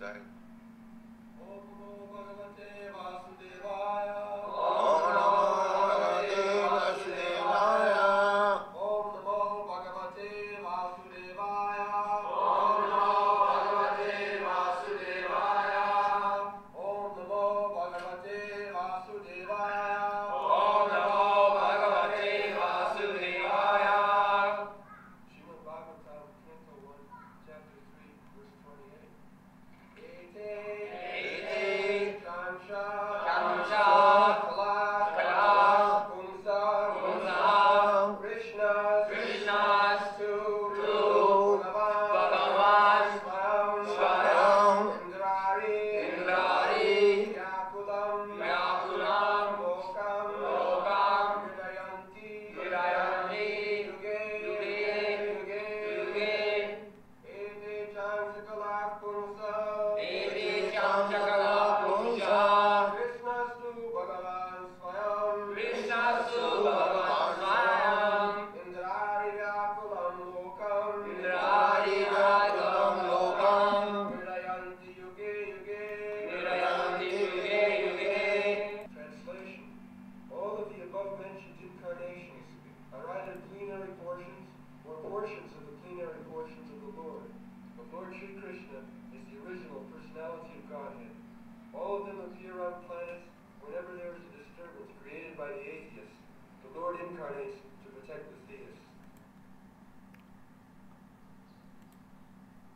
time.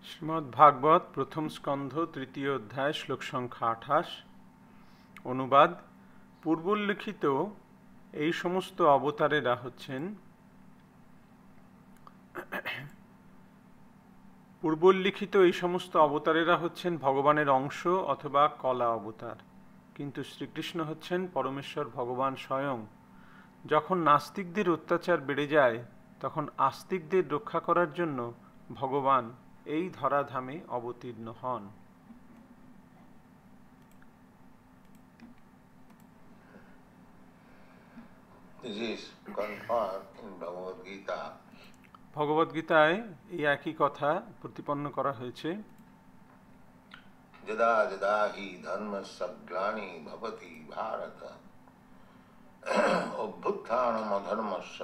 Shrimad ভাগবত প্রথম স্কন্ধ তৃতীয় অধ্যায় শ্লোক সংখ্যা 28। অনুবাদ। পূর্বোল্লিখিত এই সমস্ত অবতারেরা হচ্ছেন ভগবানের অংশ অথবা কলা অবতার, কিন্তু শ্রীকৃষ্ণ হচ্ছেন পরমেশ্বর ভগবান স্বয়ং। যখন নাস্তিকদের অত্যাচার বেড়ে যায় তখন আস্তিকদের রক্ষা করার জন্য ভগবান এই ধরাধামে অবতীর্ণ হন। This is confirmed in Bhagavad Gita. ভগবদ গীতায় এই একই কথা প্রতিপন্ন করা হয়েছে। যদা যদা হি ধর্মস্য গ্লানি ভবতি ভারত অভ্যুত্থানম অধর্মস্য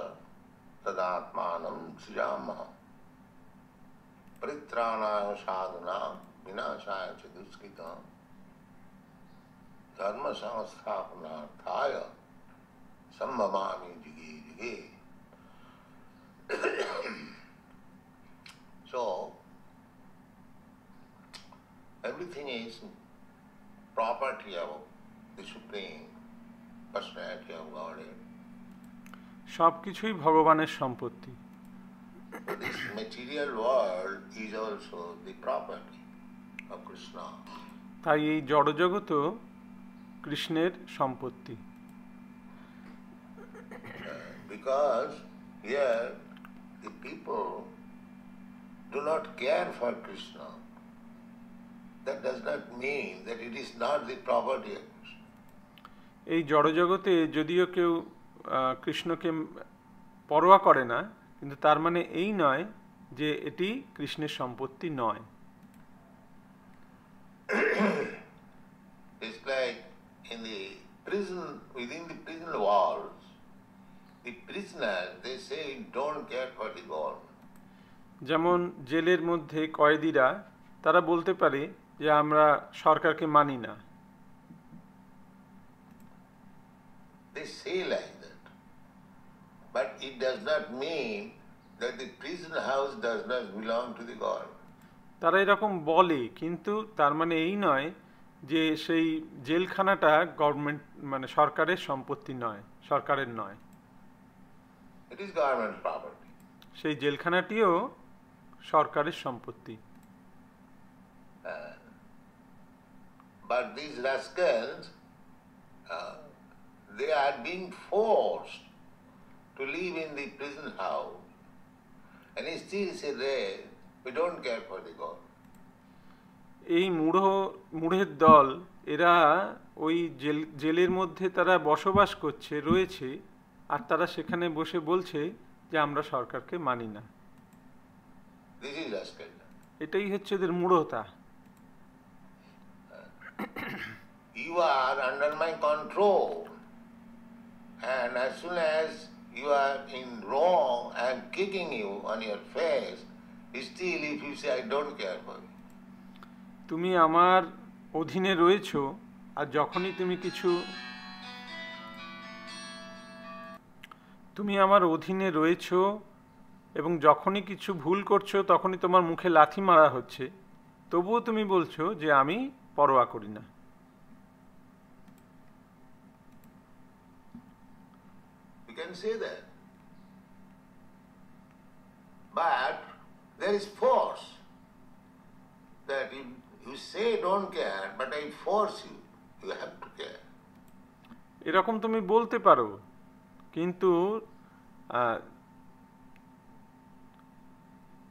তদাত্মানম সৃজামহ পরিত্রাণায় সাধুনাং বিনাশায় চ দুষ্কৃতাম ধর্ম সংস্থাপনার্থায় সম্ভবামি যুগে যুগে। So everything is property of the Supreme Personality of Godhead. সব কিছুই ভগবানের সম্পত্তি। This material world is also the property of Krishna. তাই এই জড়জগৎও কৃষ্ণের সম্পত্তি। Because here the people do not care for Krishna. That does not mean that it is not the property of Krishna. এই জড়জগতে যদিও কেউ কৃষ্ণকে পরোয়া করে না, কিন্তু তার মানে এই নয় যে এটি কৃষ্ণের সম্পত্তি নয়। It's like in the prison, within the prison walls, the prisoners, they say, don't care for the government. যেমন জেলের মধ্যে কয়েদিরা তারা বলতে পারে যে আমরা সরকারকে মানি না। They say like that. But it does not mean that the prison house does not belong to the government. তারা এরকম বলে, কিন্তু তার মানে এই নয় যে সেই জেলখানাটা গভর্নমেন্ট মানে সরকারের সম্পত্তি নয়, সরকারের নয়। It is government property. সেই জেলখানাটিও সরকারের সম্পত্তি। But these rascals, they are being forced to live in the prison house. And he still says, we don't care for the God. এই মূঢ়ের দল এরা ওই জেলের মধ্যে তারা বসবাস করছে, রয়েছে, আর তারা সেখানে বসে বলছে যে আমরা সরকারকে মানি না। This is rascal. এটাই হচ্ছে এদের মূঢ়তা। you are under my control. And as soon as you are in wrong, I am kicking you on your face. Still, if you say, I don't care for you. তুমি আমার অধীনে রয়েছো, আর যখনই তুমি আমার অধীনে রয়েছো এবং যখনই কিছু ভুল করছো তখনই তোমার মুখে লাথি মারা হচ্ছে, তবুও তুমি বলছো যে আমি পরোয়া করি না। You can say that. But there is force. That you say don't care, but I force you. You have to care. এরকম তুমি বলতে পারো, কিন্তু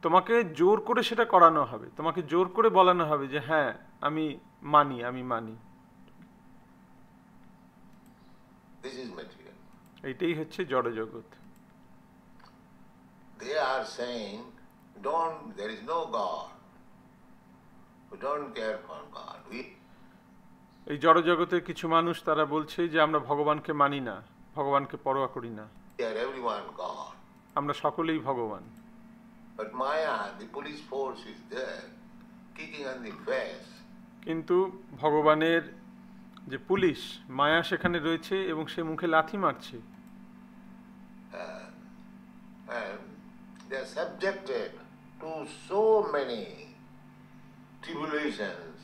তোমাকে জোর করে সেটা করানো হবে, তোমাকে জোর করে বলানো হবে যে হ্যাঁ আমি মানি। This is material. এইটাই হচ্ছে জড়জগৎ। They are saying, there is no God. We don't care for God. এই জড়জগতের কিছু মানুষ তারা বলছে যে আমরা ভগবানকে মানি না, ভগবানকে পরোয়া করি না, We are everyone God. আমরা সকলেই ভগবান। But Maya, the police force is there, kicking on the face. কিন্তু ভগবানের যে পুলিশ মায়া সেখানে রয়েছে এবং সে মুখে লাথি মারছে। And they are subjected to so many tribulations,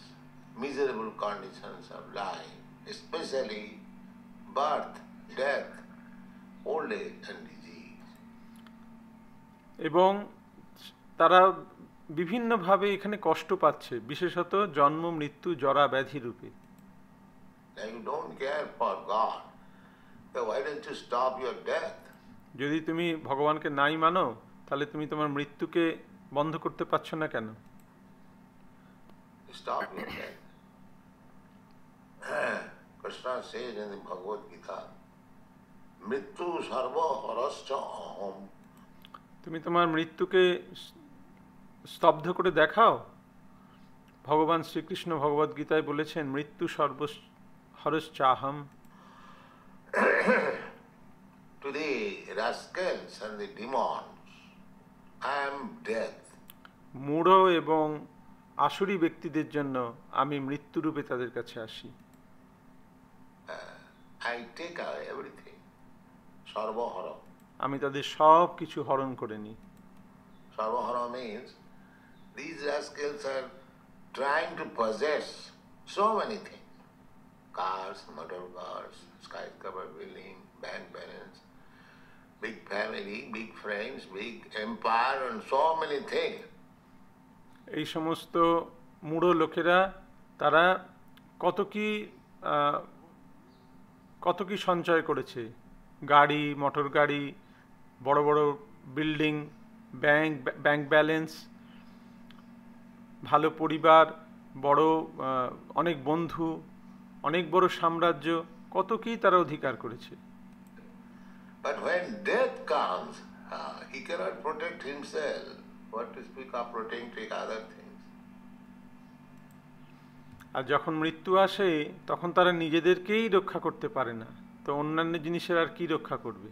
miserable conditions of life, especially birth, death, old age and disease. এবং তারা বিভিন্নভাবে এখানে কষ্ট পাচ্ছে, বিশেষত জন্ম মৃত্যু জরা ব্যাধি রূপে। And you don't care for God, then why don't you stop your death? যদি তুমি ভগবানকে নাই মানো, তাহলে তুমি তোমার মৃত্যুকে বন্ধ করতে পারছো না কেন? Stop your death. Krishna says in the Bhagavad Gita, Mrityu sarva harascha aham. তুমি তোমার মৃত্যুকে স্তব্ধ করে দেখাও। ভগবান শ্রীকৃষ্ণ ভগবদ গীতায় বলেছেন মৃত্যু সর্বহরশ্চাহম। To the rascals and the demons, I am death. মূঢ় এবং আসুরি ব্যক্তিদের জন্য আমি মৃত্যুরূপে তাদের কাছে আসি। I take away everything. Sarvahara. আমি তাদের সব কিছু হরণ করে নিই। Sarvahara means these rascals are trying to possess so many things. Cars, motor cars, skyscraper building, bank balance, big family, big friends, big empire and so many things. এই সমস্ত মূঢ় লোকেরা তারা কত কি সঞ্চয় করেছে, গাড়ি, মোটর গাড়ি, বড় বড় বিল্ডিং, ব্যাংক ব্যালেন্স, ভালো পরিবার, অনেক বন্ধু, অনেক বড় সাম্রাজ্য, কত কি তারা অধিকার করেছে। But when death comes, he cannot protect himself. What to speak of protecting other things? আর যখন মৃত্যু আসে তখন তারা নিজেদেরকেই রক্ষা করতে পারে না, তো অন্যান্য জিনিসের আর কি রক্ষা করবে?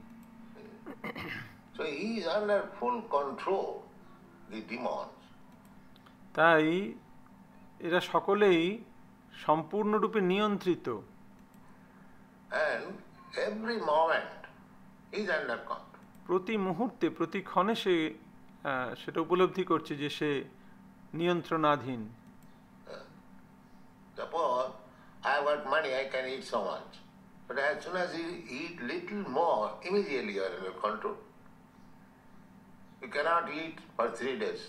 So he is under full control, the demons. তাই এরা সকলেই সম্পূর্ণরূপে নিয়ন্ত্রিত। And every moment he is under control. প্রতি মুহূর্তে প্রতি ক্ষণে সে সেটা উপলব্ধি করছে যে সে নিয়ন্ত্রণাধীন। Suppose I have got money, I can eat so much. But as soon as you eat little more, immediately you are under control. You cannot eat for 3 days.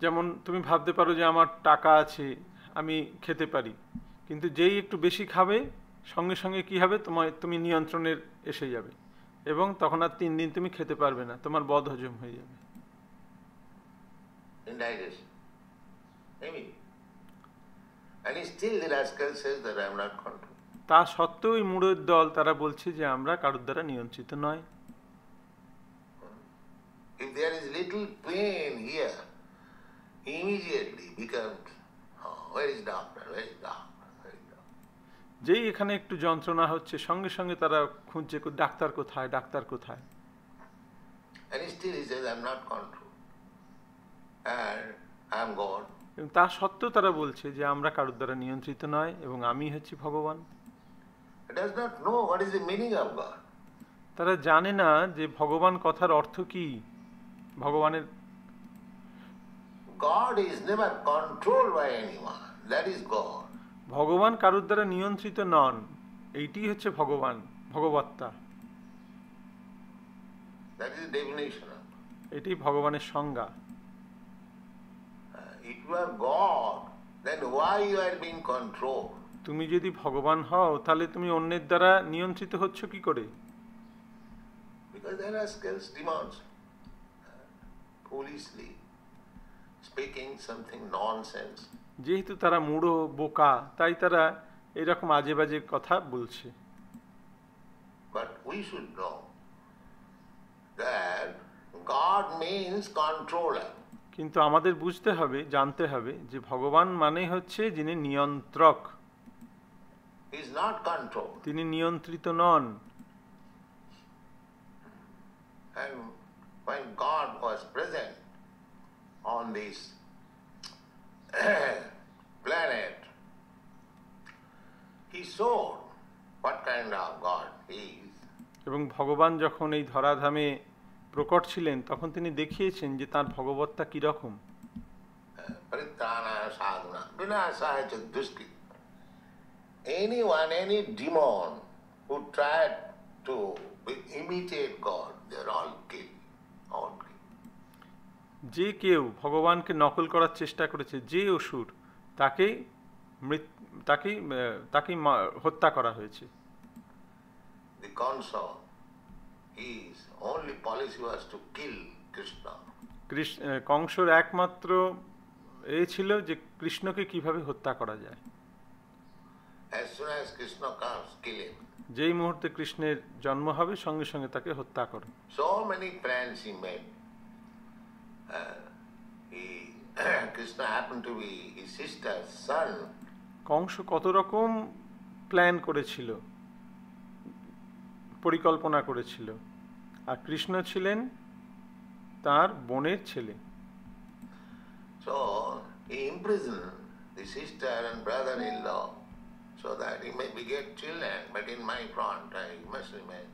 যেমন তুমি ভাবতে পারো যে আমার টাকা আছে, আমি খেতে পারি, কিন্তু যেই একটু বেশি খাবে সঙ্গে সঙ্গে কি হবে, তুমি নিয়ন্ত্রণের এসে যাবে এবং তখন আর 3 দিন তুমি খেতে পারবে না, তোমার বদহজম হয়ে যাবে। Indigestion. Maybe. And still the rascal says that I am not controlled. তা সত্ত্বেও এই মূঢ়ের দল তারা বলছে যে আমরা কারোর দ্বারা নিয়ন্ত্রিত নয়। If there is little pain here, immediately becomes where is doctor? Where is doctor? Where is doctor? যেই এখানে একটু যন্ত্রণা হচ্ছে সঙ্গে সঙ্গে তারা খুঁজছে ডাক্তার কোথায়, ডাক্তার কোথায়। And still he says, I'm not control. And I'm God. এবং তা সত্ত্বেও তারা বলছে যে আমরা কারোর দ্বারা নিয়ন্ত্রিত নয় এবং আমি হচ্ছি ভগবান। He does not know what is the meaning of God. তারা জানে না যে ভগবান কথার অর্থ কি। ভগবানের God is never controlled by anyone. That is God. ভগবান কারোর দ্বারা নিয়ন্ত্রিত নন, এইটি হচ্ছে ভগবান, ভগবত্তা। That is the definition of God. এটি ভগবানের সংজ্ঞা। If you are God, then why you are being controlled? তুমি যদি ভগবান হও তাহলে তুমি অন্যের দ্বারা নিয়ন্ত্রিত হচ্ছ কি করে? Because there are skills demons foolishly speaking something nonsense. যেহেতু তারা মূঢ় বোকা তাই তারা এরকম আজে বাজে কথা বলছে। But we should know that God means controller. কিন্তু আমাদের বুঝতে হবে, জানতে হবে যে ভগবান মানে হচ্ছে যিনি নিয়ন্ত্রক। He is not controlled. তিনি নিয়ন্ত্রিত নন। And when God was present on this planet, He showed what kind of God He is. এবং ভগবান যখন এই ধরাধামে প্রকট ছিলেন তখন তিনি দেখিয়েছেন যে তার ভগবত্তা কিরকম। Paritrana sadhana vinasaya cha dushkri. Anyone, any demon who tried to imitate God, they are all killed. All killed. যে কেউ ভগবানকে নকল করার চেষ্টা করেছে, যে অসুর, তাকে হত্যা করা হয়েছে। The Kansa, his only policy was to kill Krishna. কংসর একমাত্র এ ছিল যে কৃষ্ণকে কিভাবে হত্যা করা যায়। As soon as Krishna comes, kill him. যেই মুহূর্তে কৃষ্ণের জন্ম হবে সঙ্গে সঙ্গে তাকে হত্যা করো। So many plans he made. Krishna happened to be his sister's son. Kansa কত রকম প্ল্যান করেছিল, পরিকল্পনা করেছিল, আর কৃষ্ণ ছিলেন তার বোনের ছেলে। So he imprisoned the sister and brother-in-law so that he may beget children, but in my front he must remain.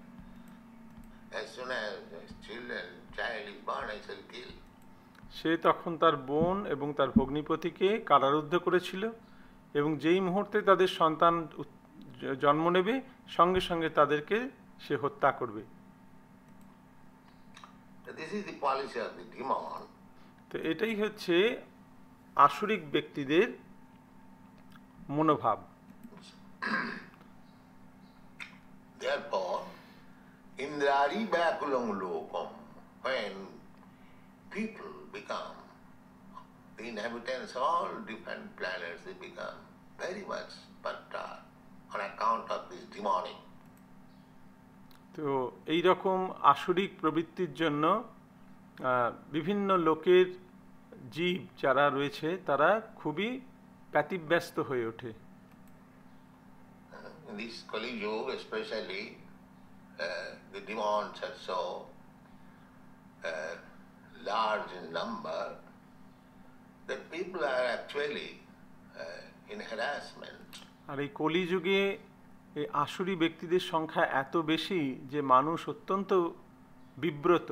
As soon as his child is born, I shall kill. সে তখন তার বোন এবং তার ভগ্নিপতিকে কারারুদ্ধ করেছিল এবং যেই মুহূর্তে তাদের সন্তান জন্ম নেবে সঙ্গে সঙ্গে তাদেরকে সে হত্যা করবে। This is the policy of the demon. তো এটাই হচ্ছে আসুরিক ব্যক্তিদের মনোভাব। Therefore, Indrari Bakulam Lokam, when people become the inhabitants of all different planets, they become very much perturbed on account of this demonic. তো এই রকম আসুরিক প্রবৃত্তির জন্য বিভিন্ন লোকের জীব যারা রয়েছে তারা খুবই ব্যতিব্যস্ত হয়ে ওঠে। In this Kali Yuga especially, the demons are so large in number that people are actually in harassment. আর এই কলিযুগে এই আসুরি ব্যক্তিদের সংখ্যা এত বেশি যে মানুষ অত্যন্ত বিব্রত।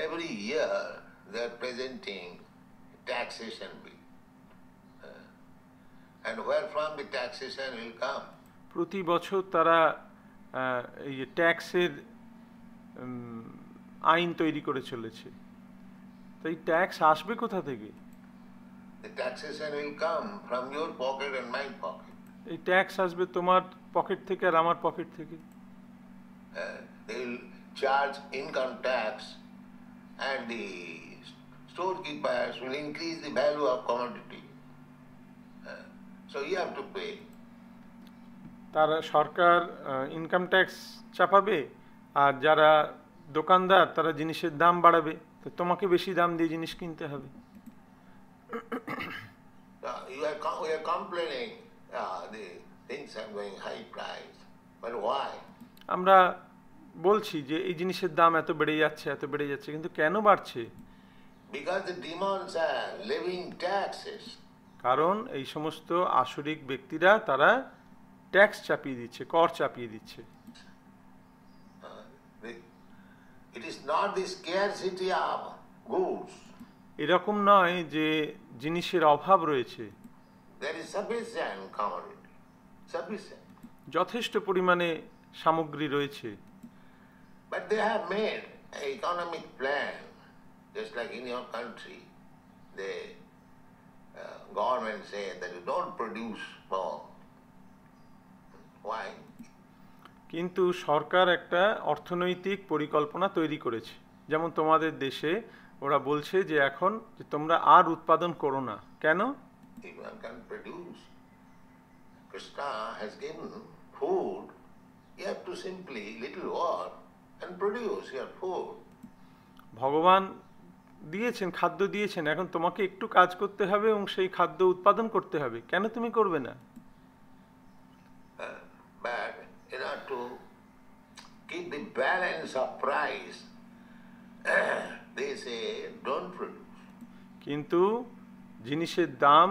Every year they are presenting taxation bill. And where from the taxation will come? প্রতি বছর তারা এই ট্যাক্সের আইন তৈরি করে চলেছে। তো এই ট্যাক্স আসবে কোথা থেকে? The taxation will come from your pocket and my pocket. এই ট্যাক্স আসবে তোমার পকেট থেকে আর আমার পকেট থেকে। They will charge income tax and the storekeepers will increase the value of commodity. So you have to pay. তারা সরকার income tax চাপাবে আর যারা দোকানদার তারা জিনিসের দাম বাড়াবে, তো তোমাকে বেশি দাম দিয়ে জিনিস কিনতে হবে। We are complaining the things are going high price. But why? আমরা বলছি যে এই জিনিসের দাম এত বেড়ে যাচ্ছে, এত বেড়ে যাচ্ছে, কিন্তু কেন বাড়ছে? Because the demons are levying taxes. কারণ এই সমস্ত আসরিক ব্যক্তিরা তারা ট্যাক্স চাপিয়ে দিচ্ছে, কর চাপিয়ে দিচ্ছে। It is not the scarcity of goods. এরকম নয় যে জিনিসের অভাব রয়েছে, There is sufficient commodity. Sufficient. যথেষ্ট পরিমাণে সামগ্রী রয়েছে। But they have made an economic plan, just like in your country. The government say that you don't produce more. Why? কিন্তু সরকার একটা অর্থনৈতিক পরিকল্পনা তৈরি করেছে, যেমন তোমাদের দেশে ওরা বলছে যে এখন যে তোমরা আর উৎপাদন করো না। কেন? If one can produce, Krishna has given food, you have to simply little work and produce your food. ভগবান দিয়েছেন, খাদ্য দিয়েছেন, এখন তোমাকে একটু কাজ করতে হবে এবং সেই খাদ্য উৎপাদন করতে হবে। কেন তুমি করবে না? But in order to keep the balance of price, they say don't produce. কিন্তু জিনিসের দাম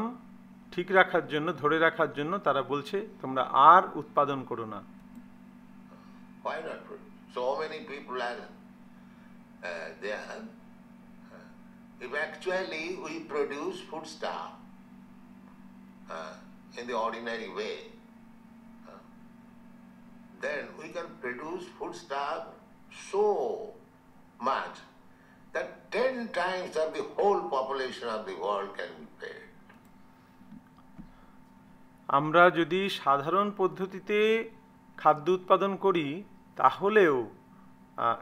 ঠিক রাখার জন্য, ধরে রাখার জন্য তারা বলছে তোমরা আর উৎপাদন করো না। Why not produce? So many people are there. If actually we produce foodstuff in the ordinary way, then we can produce foodstuff so much that 10 times of the whole population of the world can be fed. আমরা যদি সাধারণ পদ্ধতিতে খাদ্য উৎপাদন করি তাহলেও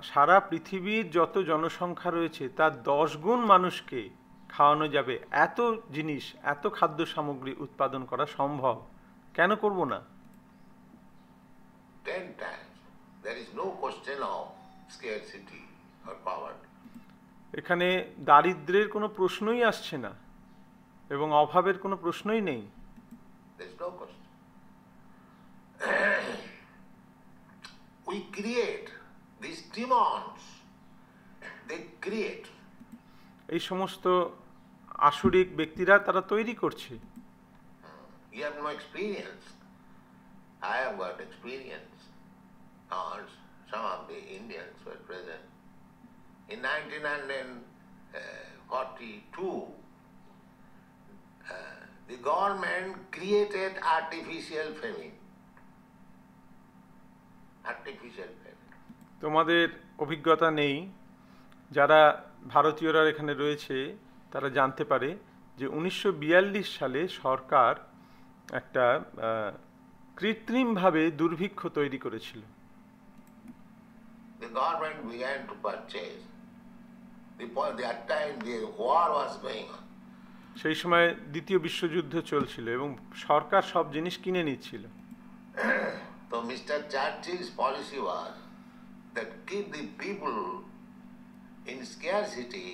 সারা পৃথিবীর যত জনসংখ্যা রয়েছে তার 10 গুণ মানুষকে খাওয়ানো যাবে। এত জিনিস, এত খাদ্য সামগ্রী উৎপাদন করা সম্ভব। কেন করব না? 10 times. There is no question of scarcity or poverty. এখানে দারিদ্র্যের কোনো প্রশ্নই আসছে না এবং অভাবের কোনো প্রশ্নই নেই। There is no question. We create these demons. They create. এই সমস্ত আসরিক ব্যক্তিরা তারা তৈরি করছে। You have no experience. I have got experience. Or some of the Indians were present. In 1942, the government created artificial famine. Artificial famine. তোমাদের অভিজ্ঞতা নেই, যারা ভারতীয়রা এখানে রয়েছে তারা জানতে পারে যে 1942 সালে সরকার একটা কৃত্রিমভাবে দুর্ভিক্ষ তৈরি করেছিল। The government began to purchase. That time the war was going on. সেই সময় দ্বিতীয় বিশ্বযুদ্ধ চলছিল এবং সরকার সব জিনিস কিনে নিচ্ছিল। So Mr. Churchill's policy was that keep the people in scarcity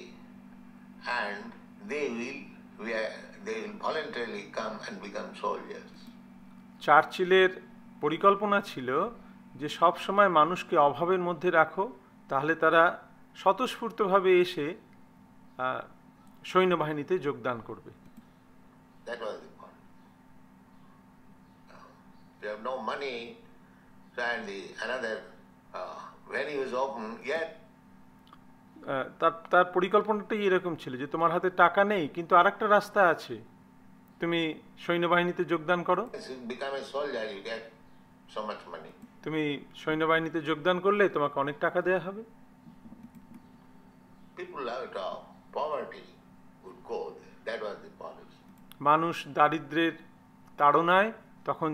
and they will voluntarily come and become soldiers. চার্চিলের পরিকল্পনা ছিল যে সব সময় মানুষকে অভাবের মধ্যে রাখো, তাহলে তারা স্বতঃস্ফূর্তভাবে এসে সৈন্যবাহিনীতে যোগদান করবে। That was the point. They have no money, and another venue is open yet. তার পরিকল্পনাটাই এরকম ছিল যে তোমার হাতে টাকা নেই, কিন্তু আরেকটা রাস্তা আছে, তুমি সৈন্যবাহিনীতে যোগদান করো। Become a soldier, you get so much money. তুমি সৈন্যবাহিনীতে যোগদান করলে তোমাকে অনেক টাকা দেওয়া হবে। People out of poverty would go there. That was the policy. মানুষ দারিদ্র্যের তাড়নায় তখন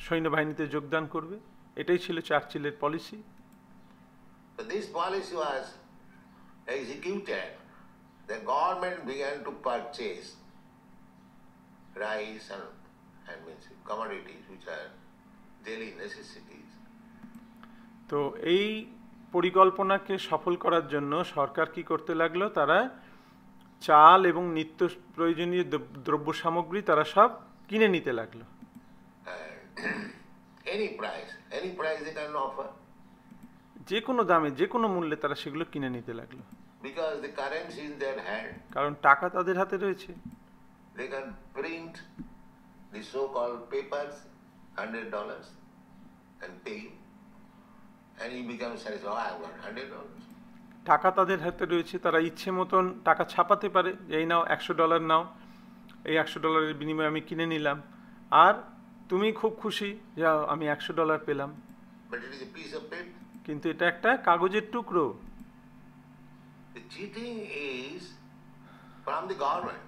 সৈন্যবাহিনীতে যোগদান করবে, এটাই ছিল চার্চিলের policy. So this policy was executed. The government began to purchase rice and commodities which are daily necessities. তো এই পরিকল্পনাকে সফল করার জন্য সরকার কি করতে লাগলো, তারা চাল এবং নিত্য প্রয়োজনীয় দ্রব্য সামগ্রী তারা সব কিনে নিতে লাগলো। Any price they can offer. যে কোনো দামে যে কোনো মূল্যে তারা সেগুলো কিনে নিতে লাগলো। Because the currency is in their hand. কারণ টাকা তাদের হাতে রয়েছে। They can print the so-called papers, $100, and pay you. And you become satisfied, oh, I've got $100. টাকা তাদের হাতে রয়েছে, তারা ইচ্ছে মতন টাকা ছাপাতে পারে, এই নাও $100 নাও, এই $100 বিনিময়ে আমি কিনে নিলাম, আর তুমি খুব খুশি যে আমি $100 পেলাম। But it is a piece of paper. কিন্তু এটা একটা কাগজের টুকরো। The cheating is from the government.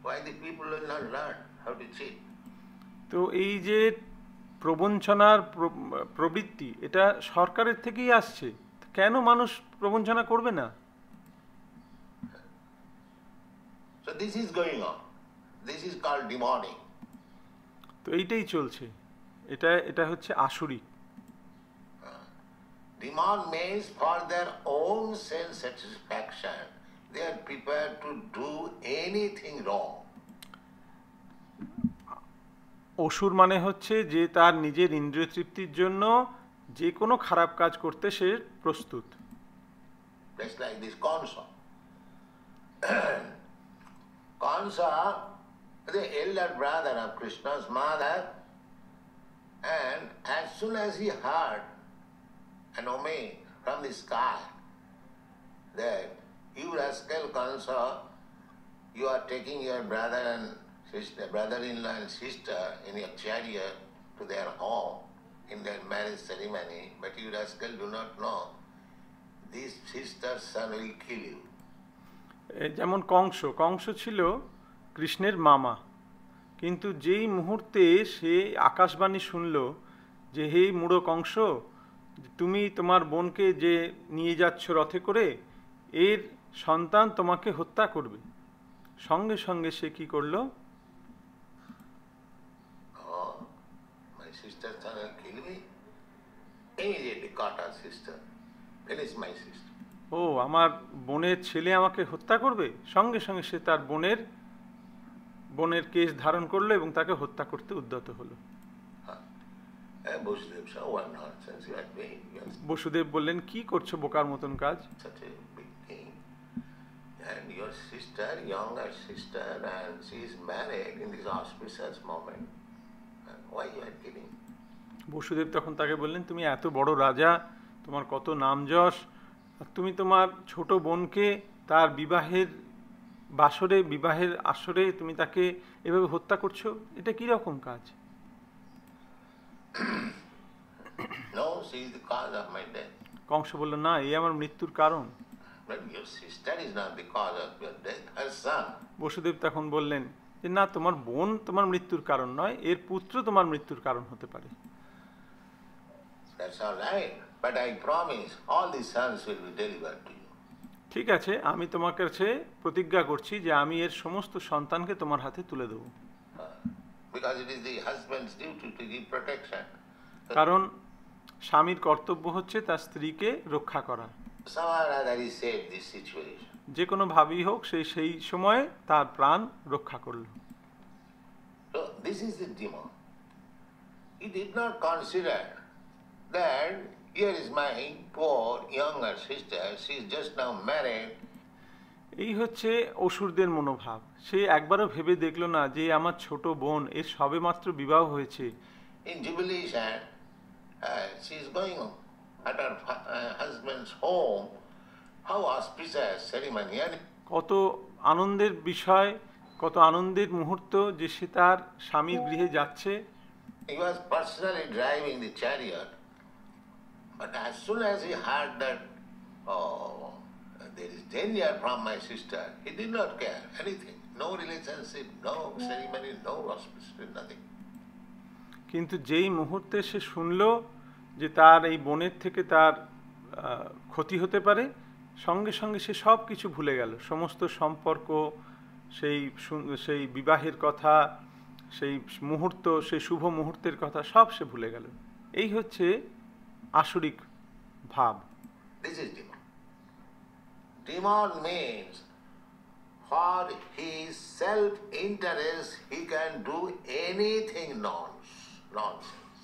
Why the people will not learn how to cheat? তো এই যে প্রবঞ্চনার প্রবৃত্তি, এটা সরকারের থেকেই আসছে, কেন মানুষ প্রবঞ্চনা করবে না? So this is going on. This is called demonic. তো এইটাই চলছে, এটা হচ্ছে আসুরিক। Demon means for their own sense satisfaction, they are prepared to do anything wrong. অসুর মানে হচ্ছে যে তার নিজের ইন্দ্রিয় তৃপ্তির জন্য যে কোনো খারাপ কাজ করতে সে প্রস্তুত। Just like this Kansa. Kansa, the elder brother of Krishna's mother, and as soon as he heard an omen from the sky that you rascal Kansa, you are taking your brother and sister, brother-in-law and sister in your chariot to their home in their marriage ceremony, but you rascal do not know this sister's son will kill you. যেমন কংস ছিল কৃষ্ণের মামা, কিন্তু যেই মুহূর্তে সে আকাশবাণী শুনল যে হে মূঢ় কংস, তুমি তোমার বোনকে যে নিয়ে যাচ্ছ রথে করে, এর সন্তান তোমাকে হত্যা করবে, সঙ্গে সঙ্গে সে কি করলো? Oh, my sister's son will kill me. Immediately caught her sister. Finish my sister. ও, আমার বোনের ছেলে আমাকে হত্যা করবে, সঙ্গে সঙ্গে সে তার বোনের কেশ ধারণ করলো এবং তাকে হত্যা করতে উদ্যত হলো। বসুদেব বললেন, কি করছো বোকার মতন কাজ? And your sister, younger sister, and she is married in this auspicious moment. Why you are killing? Vasudev তখন তাকে বললেন, তুমি এত বড় রাজা, তোমার কত নাম যশ, আর তুমি তোমার ছোট বোনকে তার বিবাহের আসরে তুমি তাকে এভাবে হত্যা করছো, এটা কি রকম কাজ? No, she is the cause of my death. Kansa বলল, না, এই আমার মৃত্যুর কারণ। But your sister is not the cause of your death, her son. Vasudev তখন বললেন যে না, তোমার বোন তোমার মৃত্যুর কারণ নয়, এর পুত্র তোমার মৃত্যুর কারণ হতে পারে। That's all right, but I promise all the sons will be delivered to you. ঠিক আছে, আমি তোমার কাছে প্রতিজ্ঞা করছি যে আমি এর সমস্ত সন্তানকে তোমার হাতে তুলে দেব। Because it is the husband's duty to give protection. কারণ স্বামীর কর্তব্য হচ্ছে তার স্ত্রীকে রক্ষা করা। Somehow or other he saved this situation. যে কোনো ভাবেই হোক সেই সময়ে তার প্রাণ রক্ষা করল। So this is the demon. He did not consider that here is my poor younger sister, she is just now married. এই হচ্ছে অসুরদের মনোভাব। সে একবারও ভেবে দেখল না যে আমার ছোট বোন, এর সবেমাত্র বিবাহ হয়েছে। In jubilation, she is going at her husband's home. How auspicious ceremony! কত আনন্দের বিষয়, কত আনন্দের মুহূর্ত যে সে তার স্বামীর গৃহে যাচ্ছে। He was personally driving the chariot, but as soon as he heard that, oh, there is danger from my sister, he did not care anything. No relationship, no ceremony, no auspicious, nothing. কিন্তু যেই মুহূর্তে সে শুনল যে তার এই বোনের থেকে তার ক্ষতি হতে পারে, সঙ্গে সঙ্গে সে সব কিছু ভুলে গেল, সমস্ত সম্পর্ক, সেই বিবাহের কথা, সেই মুহূর্ত, সেই শুভ মুহূর্তের কথা সব সে ভুলে গেল। এই হচ্ছে আসুরিক ভাব। This is demon. Demon means for his self-interest he can do anything nonsense.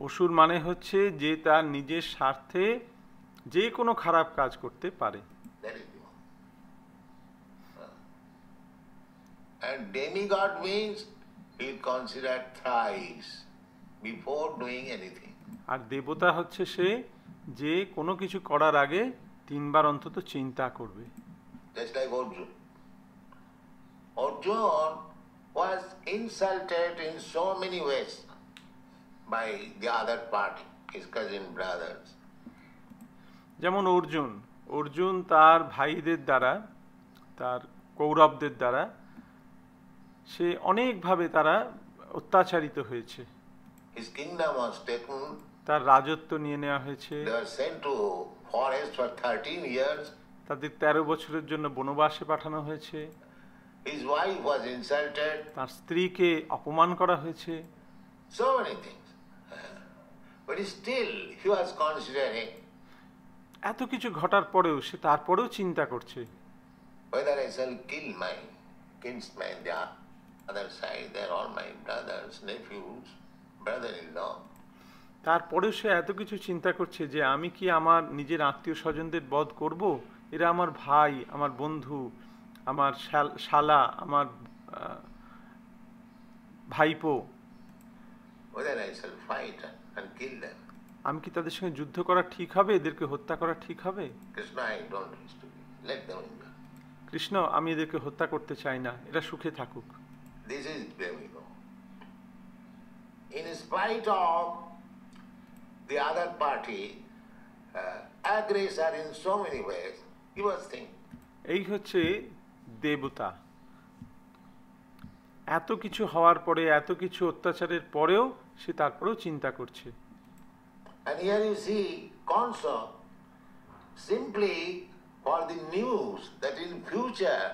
অসুর মানে হচ্ছে যে তার নিজের স্বার্থে যে কোনো খারাপ কাজ করতে পারে। That is demon. And demigod means he consider thrice before doing anything. আর দেবতা হচ্ছে সে যে কোনো কিছু করার আগে তিনবার অন্তত চিন্তা করবে। Just like Arjun. Arjun was insulted in so many ways by the other party, his cousin brothers. যেমন অর্জুন তার ভাইদের দ্বারা, তার কৌরবদের দ্বারা সে অনেকভাবে তারা অত্যাচারিত হয়েছে। His kingdom was taken. তার রাজত্ব নিয়ে নেওয়া হয়েছে। They were sent to forest for 13 years. তাদের 13 বছরের জন্য বনবাসে পাঠানো হয়েছে। His wife was insulted. তার স্ত্রীকে অপমান করা হয়েছে। So many things. But still he was considering, এত কিছু ঘটার পরেও সে তারপরেও চিন্তা করছে whether I shall kill my kinsmen, the other side, they are all my brothers, nephews, brother-in-law. তারপরেও সে এত কিছু চিন্তা করছে যে আমি কি আমার নিজের আত্মীয় স্বজনদের বধ করব? এরা আমার ভাই, আমার বন্ধু, আমার শালা, আমার ভাইপো। Whether I shall fight and kill them. আমি কি তাদের সঙ্গে যুদ্ধ করা ঠিক হবে? এদেরকে হত্যা করা ঠিক হবে? Krishna, I don't wish to kill. Let them enjoy. Krishna, আমি এদেরকে হত্যা করতে চাই না, এরা সুখে থাকুক। This is demigod. In spite of the other party aggressor in so many ways, he was thinking. এই হচ্ছে দেবতা। এত কিছু হওয়ার পরে, এত কিছু অত্যাচারের পরেও সে তারপরেও চিন্তা করছে। And here you see Kansa simply for the news that in future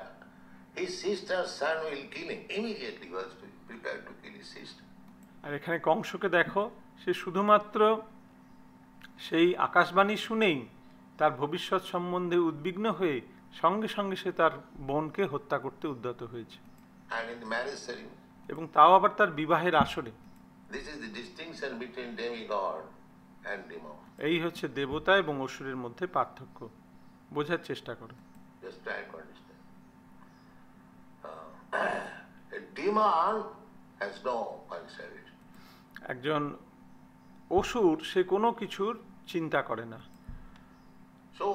his sister's son will kill him. Immediately he was prepared to kill his sister. আর এখানে কংসকে দেখো, সে শুধুমাত্র সেই আকাশবাণী শুনেই তার ভবিষ্যৎ সম্বন্ধে উদ্বিগ্ন হয়ে সঙ্গে সঙ্গে সে তার বোনকে হত্যা করতে উদ্যত হয়েছে। And in the marriage ceremony. এবং তাও আবার তার বিবাহের আসরে। This is the distinction between demigod and demon. এই হচ্ছে দেবতা এবং অসুরের মধ্যে পার্থক্য। বোঝার চেষ্টা করো। Just try to understand. A demon has no consideration. একজন অসুর সে কোনো কিছুর চিন্তা করে না। So,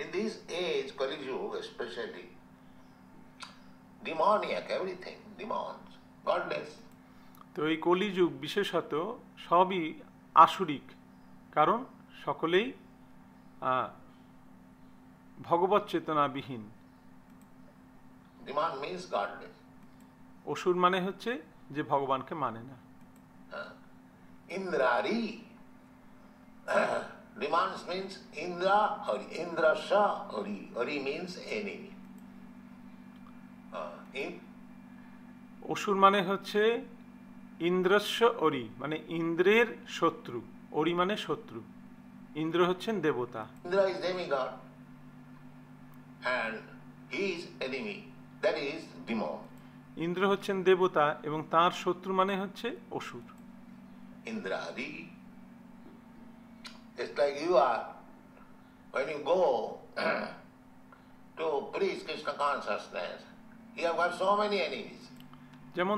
in this age, Kali Yuga especially, demoniac, everything, demons, godless. তো এই কলিযুগ বিশেষত সবই আসুরিক, কারণ সকলেই ভগবৎ চেতনাবিহীন। Demon means godless. অসুর মানে হচ্ছে যে ভগবানকে মানে না। Indrari. Demons means Indra or Indrasha Ori. Ori means enemy. অসুর মানে হচ্ছে ইন্দ্রস্য অরি, মানে ইন্দ্রের শত্রু। অরি মানে শত্রু। ইন্দ্র হচ্ছেন দেবতা। Indra is demigod and his enemy, that is demon. Indra হচ্ছেন দেবতা এবং তার শত্রু মানে হচ্ছে অসুর। Indradi. Just like you are, when you go to preach Krishna consciousness, you have got so many enemies. যেমন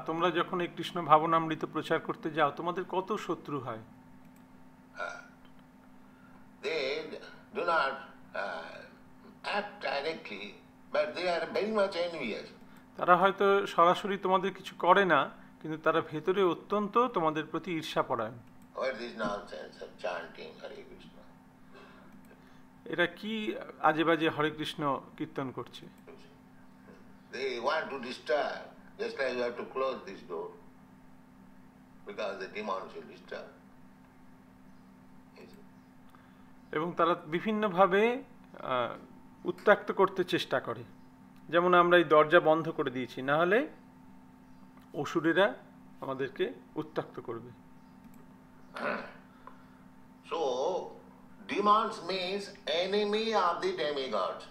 তোমরা যখন এই কৃষ্ণ ভাবনামৃত প্রচার করতে যাও, তোমাদের কত শত্রু হয়। They do not act directly, but they are very much envious. তারা হয়তো সরাসরি তোমাদের কিছু করে না, কিন্তু তারা ভেতরে অত্যন্ত তোমাদের প্রতি ঈর্ষাপরায়ণ। What is nonsense of chanting Hare Krishna? এরা কি আজে বাজে হরে কৃষ্ণ কীর্তন করছে। They want to disturb, just like you have to close this door, because the demons will disturb. এবং তারা বিভিন্নভাবে উত্ত্যক্ত করতে চেষ্টা করে। যেমন আমরা এই দরজা বন্ধ করে দিয়েছি, না হলে অসুরেরা আমাদেরকে উত্ত্যক্ত করবে। So, demons means enemy of the demigods.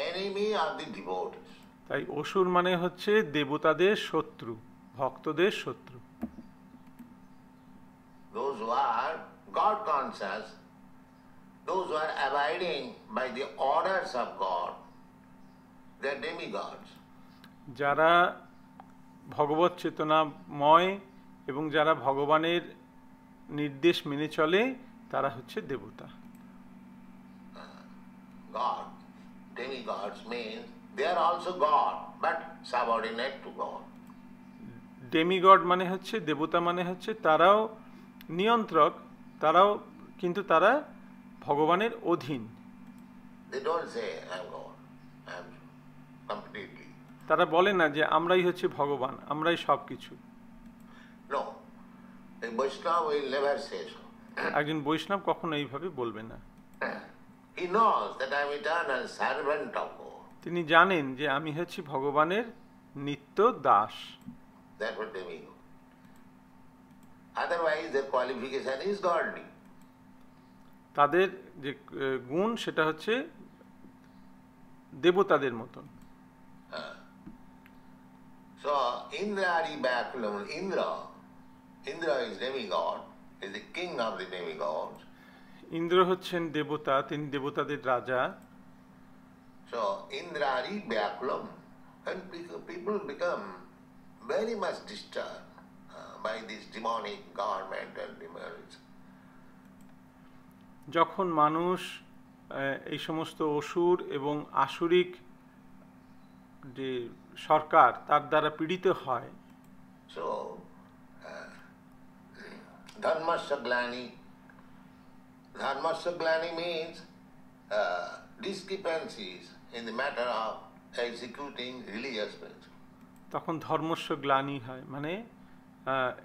enemy of the devotees. তাই অসুর মানে হচ্ছে দেবতাদের শত্রু, ভক্তদের শত্রু। Those who are God conscious, those who are abiding by the orders of God, they are demigods. যারা ভগবত চেতনাময় এবং যারা ভগবানের নির্দেশ মেনে চলে তারা হচ্ছে দেবতা। God, demigods means they are also God, but subordinate to God. Demigod মানে হচ্ছে দেবতা, মানে হচ্ছে তারাও নিয়ন্ত্রক, তারাও কিন্তু তারা ভগবানের অধীন। They don't say, I am God, I am completely. তারা বলে না যে আমরাই হচ্ছে ভগবান, আমরাই সব কিছু। No, a Vaishnava will never say so. একজন বৈষ্ণব কখনো এইভাবে বলবে না। He knows that I am eternal servant of God. তিনি জানেন যে আমি হচ্ছি ভগবানের নিত্য Das. That's what they mean. Otherwise, their qualification is godly. তাদের যে গুণ সেটা হচ্ছে দেবতাদের মতন। So, Indrari Bakulam, Indra is demigod, is the king of the demigods. Indra হচ্ছেন দেবতা, তিনি দেবতাদের রাজা। So, Indrari Bakulam, and people become very much disturbed by this demonic government and demerits. যখন মানুষ এই সমস্ত অসুর এবং আসুরিক যে সরকার তার দ্বারা পীড়িত হয়, So, Dharmasya Glani means discrepancies in the matter of executing religious principles. তখন ধর্মস্ব গ্লানি হয়, মানে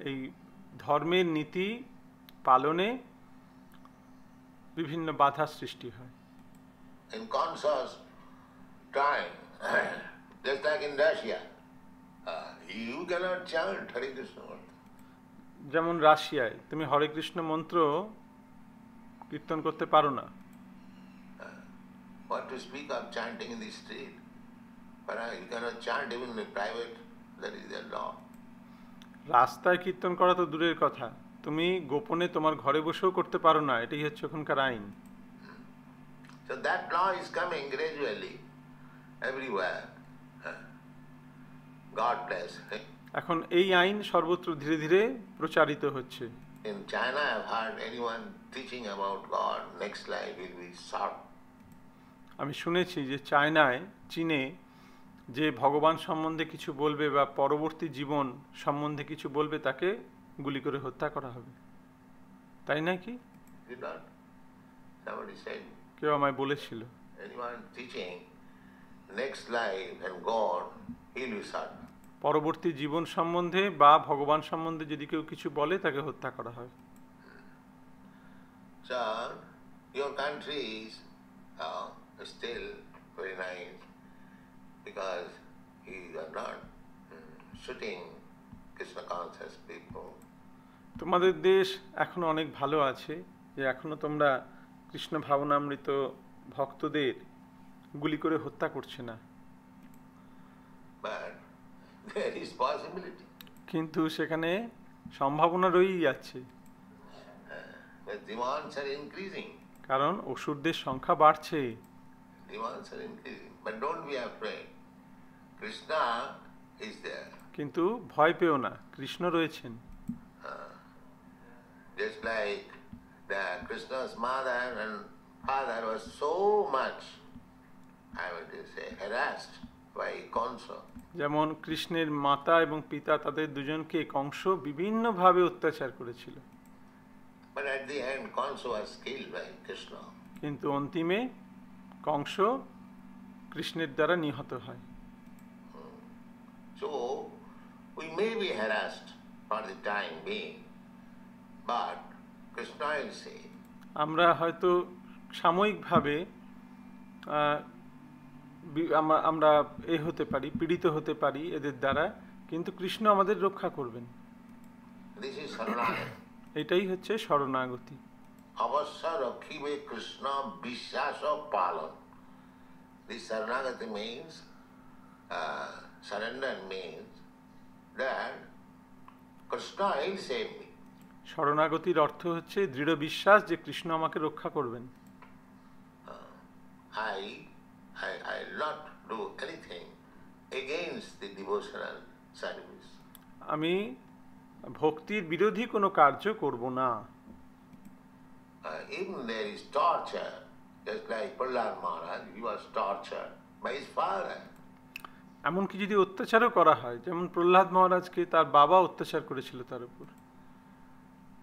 এই ধর্মের নীতি পালনে বিভিন্ন বাধা সৃষ্টি হয়। In conscious time, just like in Russia, you cannot chant Hare Krishna. যেমন রাশিয়ায় তুমি হরে কৃষ্ণ মন্ত্র কীর্তন করতে পারো না। What to speak of chanting in the street? But you cannot chant even in private, that is their law. রাস্তায় কীর্তন করা তো দূরের কথা, তুমি গোপনে তোমার ঘরে বসেও করতে পারো না, এটাই হচ্ছে ওখানকার আইন। So that law is coming gradually everywhere. God bless. এখন এই আইন সর্বত্র ধীরে ধীরে প্রচারিত হচ্ছে। In China, I have heard anyone teaching about God, next life will be shot. আমি শুনেছি যে চায়নায়, চীনে যে ভগবান সম্বন্ধে কিছু বলবে বা পরবর্তী জীবন সম্বন্ধে কিছু বলবে তাকে গুলি করে হত্যা করা হবে, তাই নাকি? Did not? Somebody said, কেউ আমায় বলেছিল anyone teaching next life and God, he will be shot. পরবর্তী জীবন সম্বন্ধে বা ভগবান সম্বন্ধে যদি কেউ কিছু বলে তাকে হত্যা করা হয়। So, your country is still very nice because you are not shooting Krishna conscious people. তোমাদের দেশ এখনো অনেক ভালো আছে যে এখনো তোমরা কৃষ্ণ ভাবনামৃত ভক্তদের গুলি করে হত্যা করছে না। But there is possibility. কিন্তু সেখানে সম্ভাবনা রয়েই যাচ্ছে, The demands are increasing. কারণ অসুরদের সংখ্যা বাড়ছে। Demands are increasing. But don't be afraid. Krishna is there. কিন্তু ভয় পেও না, কৃষ্ণ রয়েছেন। Just like the Krishna's mother and father was so much, I would say, harassed by Kansa. যেমন কৃষ্ণের মাতা এবং পিতা তাদের দুজনকে কংস বিভিন্নভাবে অত্যাচার করেছিল, But at the end, Kansa was killed by Krishna. কিন্তু অন্তিমে কংস কৃষ্ণের দ্বারা নিহত হয়। So, we may be harassed for the time being, but Krishna will say, আমরা হয়তো সাময়িকভাবে আমরা হতে পারি, পীড়িত হতে পারি এদের দ্বারা, কিন্তু কৃষ্ণ আমাদের রক্ষা করবেন। this is Saranagati. এটাই হচ্ছে শরণাগতি। Avasya rakhibe Krishna বিশ্বাস পালন. This Saranagati means, surrender means that Krishna will save me. শরণাগতির অর্থ হচ্ছে দৃঢ় বিশ্বাস যে কৃষ্ণ আমাকে রক্ষা করবেন। I'll not do anything against the devotional service. আমি ভক্তির বিরোধী কোনো কার্য করব না। Even there is torture, just like Prahlad Maharaj, he was tortured by his father. এমনকি যদি অত্যাচারও করা হয়, যেমন প্রহ্লাদ মহারাজকে তার বাবা অত্যাচার করেছিল তার উপর।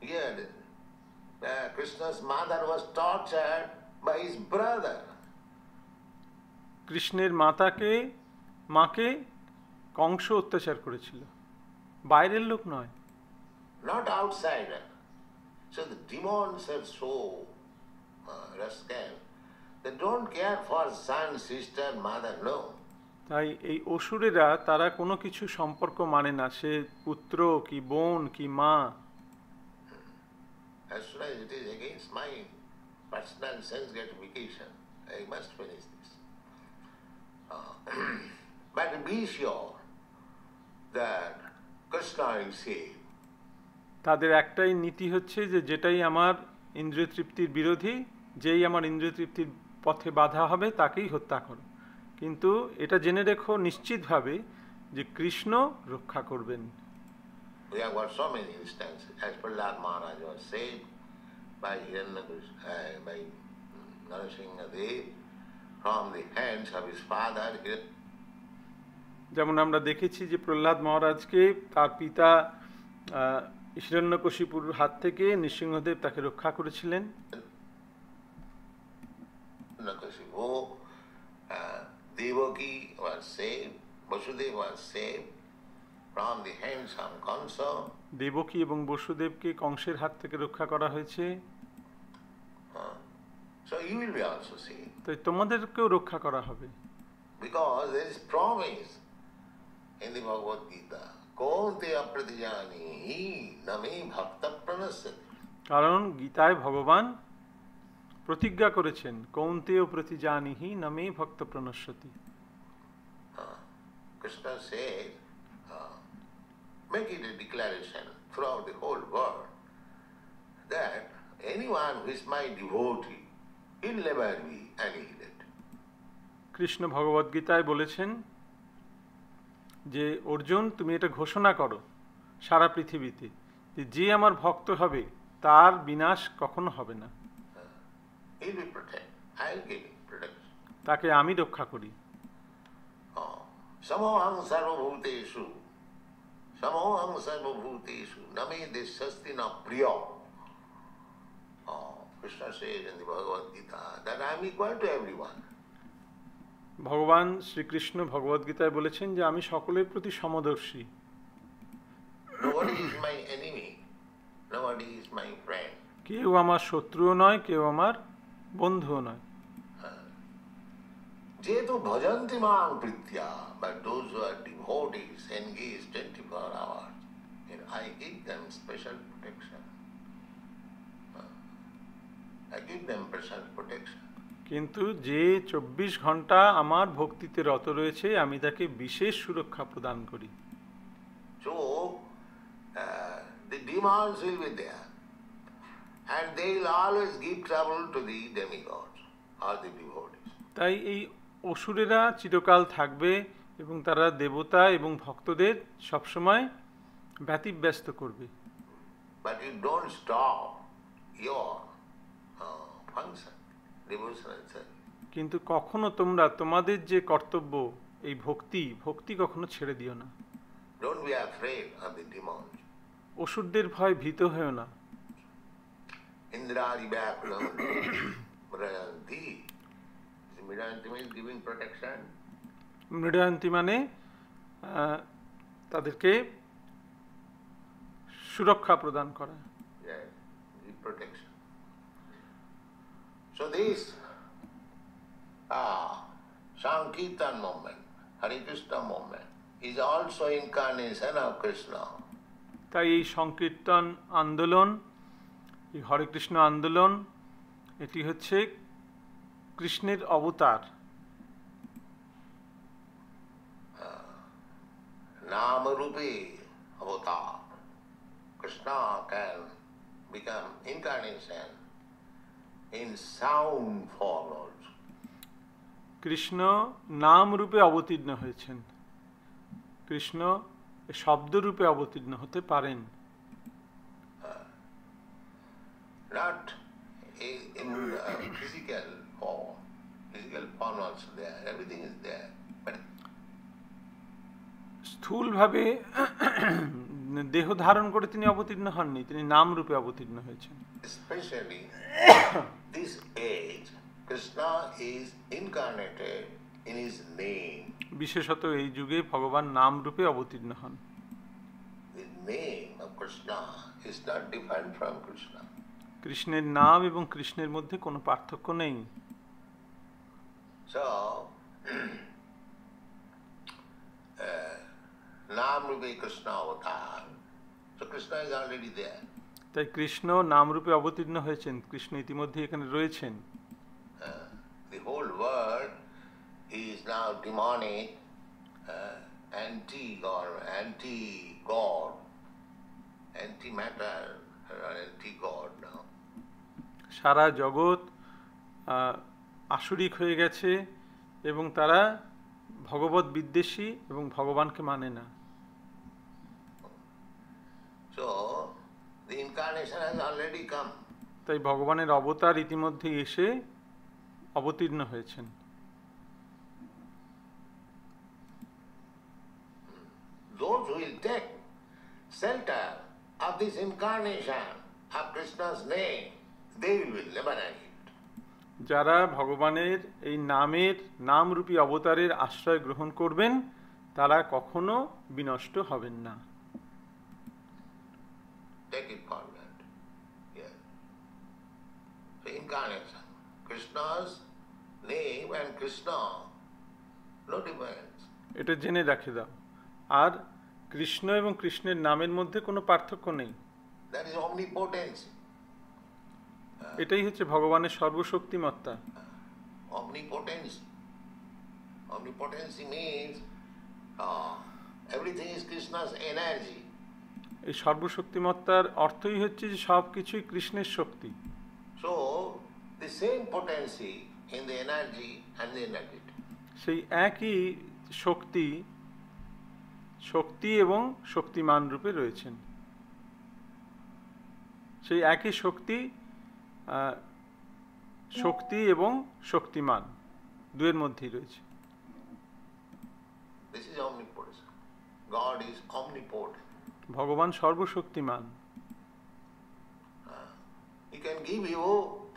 Here, Krishna's mother was tortured by his brother. কৃষ্ণের মাকে কংস অত্যাচার করেছিল, বাইরের লোক নয়। Not outsider. So the demons are so rascal. They don't care for son, sister, mother, no. তাই এই অসুরেরা তারা কোনো কিছু সম্পর্ক মানে না, সে পুত্র কি বোন কি মা। As soon as it is against my personal sense gratification, I must finish this. But be sure that Krishna will save. তাদের একটাই নীতি হচ্ছে যে যেটাই আমার ইন্দ্রিয় তৃপ্তির বিরোধী, যেই আমার ইন্দ্রিয় তৃপ্তির পথে বাধা হবে তাকেই হত্যা করো। কিন্তু এটা জেনে রেখো নিশ্চিতভাবে যে কৃষ্ণ রক্ষা করবেন। We have got so many instances. As Prahlad Maharaj was saved by Narasingha Dev from the hands of his father. যেমন আমরা দেখেছি যে প্রহ্লাদ মহারাজকে তার পিতা হিরণ্যকশিপুর হাত থেকে নৃসিংহদেব তাকে রক্ষা করেছিলেন। Devaki was saved, Vasudeva was saved from the hands of Kansa. Devaki এবং বসুদেবকে কংসের হাত থেকে রক্ষা করা হয়েছে। So you will be also saved. তাই তোমাদেরকেও রক্ষা করা হবে। Because there is promise in the Bhagavad Gita. Kaunte apratijani nami bhakta pranasati. কারণ গীতায় ভগবান প্রতিজ্ঞা করেছেন কৌন্তেয় প্রতিজানিহি নমে ভক্ত প্রণশ্যতি। Krishna says, make it a declaration throughout the whole world that anyone who is my devotee will never be annihilated. Krishna ভগবদ গীতায় বলেছেন যে অর্জুন তুমি এটা ঘোষণা করো সারা পৃথিবীতে যে আমার ভক্ত হবে তার বিনাশ কখনো হবে না। He'll be protected. I'll give him protection. তাকে আমি রক্ষা করি। Samoham sarvabhuteshu. Samoham sarvabhuteshu. Name deshasti na priya. Krishna says in the Bhagavad Gita that I am equal to everyone. ভগবান শ্রীকৃষ্ণ ভগবদ গীতায় বলেছেন যে আমি সকলের প্রতি সমদর্শী। Nobody is my enemy. Nobody is my friend. কেউ আমার শত্রুও নয়, কেউ আমার বন্ধুও নয়। যেহেতু ভজন্তি মাং প্রীত্যা, but those who are devotees engaged 24 hours, and I give them special protection. I give them special protection. কিন্তু যে 24 ঘন্টা আমার ভক্তিতে রত রয়েছে আমি তাকে বিশেষ সুরক্ষা প্রদান করি। So the demons will be there, and they will always give trouble to the demigods or the devotees. তাই এই অসুরেরা চিরকাল থাকবে এবং তারা দেবতা এবং ভক্তদের সবসময় ব্যতিব্যস্ত করবে। But you don't stop your function, devotional service. কিন্তু কখনো তোমরা তোমাদের যে কর্তব্য এই ভক্তি কখনো ছেড়ে দিও না। Don't be afraid of the demons. অসুরদের ভয় ভীত হয়েও না। Indradi Bhakulam Mridanti. Mridanti means giving protection. মৃডয়ন্তী মানে তাদেরকে সুরক্ষা প্রদান করা। Yes, give protection. So this Sankirtan movement, Hare Krishna movement, is also incarnation of Krishna. তাই এই সংকীর্তন আন্দোলন, এই হরে কৃষ্ণ আন্দোলন, এটি হচ্ছে কৃষ্ণের অবতার। Nama Rupi avatar. Krishna can become incarnation in sound form also. Krishna নাম রূপে অবতীর্ণ হয়েছেন, কৃষ্ণ শব্দ রূপে অবতীর্ণ হতে পারেন। Not in physical form. Physical form also there. Everything is there. But স্থূলভাবে দেহ ধারণ করে তিনি অবতীর্ণ হননি, তিনি নাম রূপে অবতীর্ণ হয়েছেন। especially this age, Krishna is incarnated in his name. বিশেষত এই যুগে ভগবান নাম রূপে অবতীর্ণ হন। The name of Krishna is not different from Krishna. কৃষ্ণের নাম এবং কৃষ্ণের মধ্যে কোনো পার্থক্য নেই। So, Nam Rupi Krishna avatar. So Krishna is already there. তাই কৃষ্ণ নাম রূপে অবতীর্ণ হয়েছেন, কৃষ্ণ ইতিমধ্যে এখানে রয়েছেন। The whole world is now demonic, anti-God, anti-matter, anti-God now. সারা জগৎ আসুরিক হয়ে গেছে এবং তারা ভগবত বিদ্বেষী এবং ভগবানকে মানে না। So the incarnation has already come. তাই ভগবানের অবতার ইতিমধ্যে এসে অবতীর্ণ হয়েছেন। Those who will take shelter of this incarnation of Krishna's name, they will be liberated. যারা ভগবানের এই নামরূপী অবতারের আশ্রয় গ্রহণ করবেন তারা কখনো বিনষ্ট হবেন না। Take it forward. Yes. So incarnation, Krishna's name and Krishna, no difference. এটা জেনে রাখে দাও, আর কৃষ্ণ এবং কৃষ্ণের নামের মধ্যে কোনো পার্থক্য নেই। That is omnipotency. এটাই হচ্ছে ভগবানের সর্বশক্তিমত্তা। Omnipotency. Omnipotency means everything is Krishna's energy. এই সর্বশক্তিমত্তার অর্থই হচ্ছে যে সব কিছুই কৃষ্ণের শক্তি। So the same potency in the energy and the energetic. সেই একই শক্তি এবং শক্তিমান রূপে রয়েছেন। সেই একই শক্তি এবং শক্তিমান দুয়ের মধ্যেই রয়েছে। This is omnipotence. God is omnipotent. ভগবান সর্বশক্তিমান। He can give you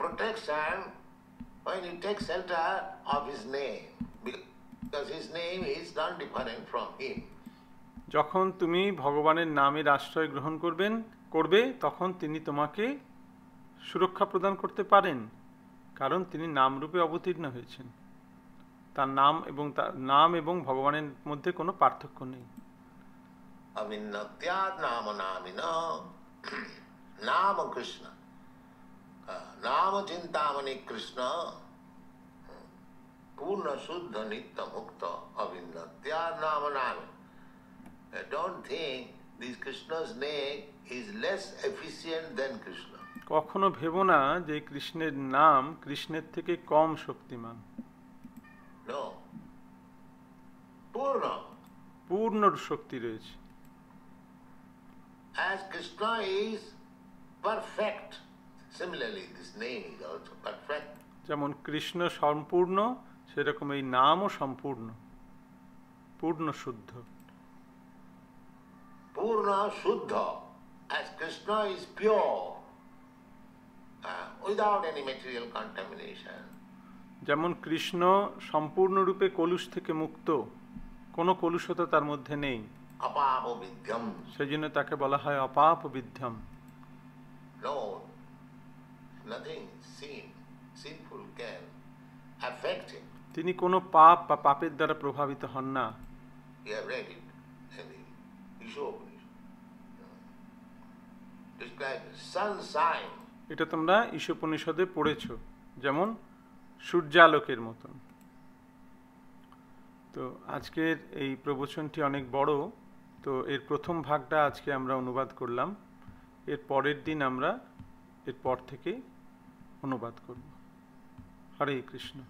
protection when you take shelter of his name, because his name is not different from him. যখন তুমি ভগবানের নামের আশ্রয় গ্রহণ করবে তখন তিনি তোমাকে সুরক্ষা প্রদান করতে পারেন, কারণ তিনি নামরূপে অবতীর্ণ হয়েছেন। তার নাম এবং ভগবানের মধ্যে কোনো পার্থক্য নেই। Avinnatyad nama namina nama Krishna nama chintamani Krishna purna shuddha nitya mukta avinnatyad nama namina. Don't think this Krishna's name is less efficient than Krishna. কখনো ভেবো না যে কৃষ্ণের নাম কৃষ্ণের থেকে কম শক্তিমান। No. পূর্ণ শক্তি রয়েছে। As Krishna is perfect, similarly this name is also perfect. যেমন কৃষ্ণ সম্পূর্ণ, সেরকম এই নামও সম্পূর্ণ, পূর্ণ শুদ্ধ। Purna Shuddha, as Krishna is pure, without any material contamination. যেমন কৃষ্ণ সম্পূর্ণরূপে কলুষ থেকে মুক্ত, কোনো কলুষতা তার মধ্যে নেই, Apapa Vidyam. সেই জন্য তাকে বলা হয় অপাপ বিদ্যম। No, nothing sinful can affect him. তিনি কোনো পাপ বা পাপের দ্বারা প্রভাবিত হন না। You have read it in the Ishopanishad. Describe sunshine. এটা তোমরা ঈশোপনিষদে পড়েছ, যেমন সূর্যালোকের মতন। তো আজকের এই প্রবচনটি অনেক বড়, তো এর প্রথম ভাগটা আজকে আমরা অনুবাদ করলাম, এর পরের দিন আমরা এর পর থেকে অনুবাদ করব। হরে কৃষ্ণ।